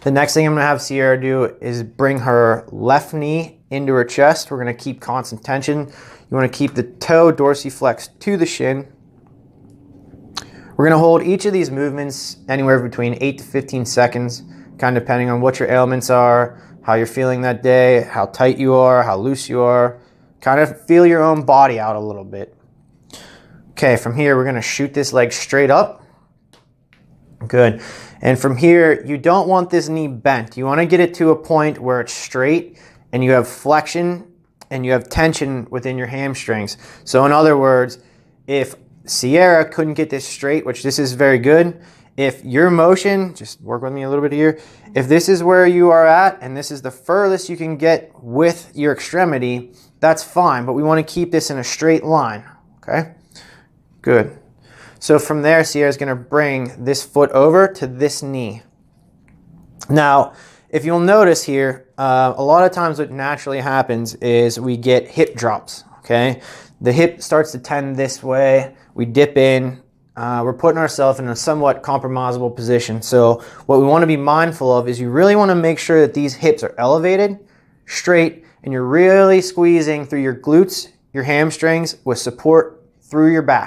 The next thing I'm gonna have Sierra do is bring her left knee into her chest. We're gonna keep constant tension. You wanna keep the toe dorsiflexed to the shin. We're gonna hold each of these movements anywhere between 8 to 15 seconds, kind of depending on what your ailments are, how you're feeling that day, how tight you are, how loose you are. Kind of feel your own body out a little bit. Okay, from here, we're gonna shoot this leg straight up. Good. And from here, you don't want this knee bent. You wanna get it to a point where it's straight and you have flexion and you have tension within your hamstrings. So in other words, if Sierra couldn't get this straight, which this is very good, if your motion, just work with me a little bit here, if this is where you are at and this is the furthest you can get with your extremity, that's fine, but we wanna keep this in a straight line, okay? Good. So from there, Sierra's gonna bring this foot over to this knee. Now, if you'll notice here, a lot of times what naturally happens is we get hip drops, okay? The hip starts to tend this way, we dip in, we're putting ourselves in a somewhat compromisable position. So what we wanna be mindful of is you really wanna make sure that these hips are elevated, straight, and you're really squeezing through your glutes, your hamstrings with support through your back.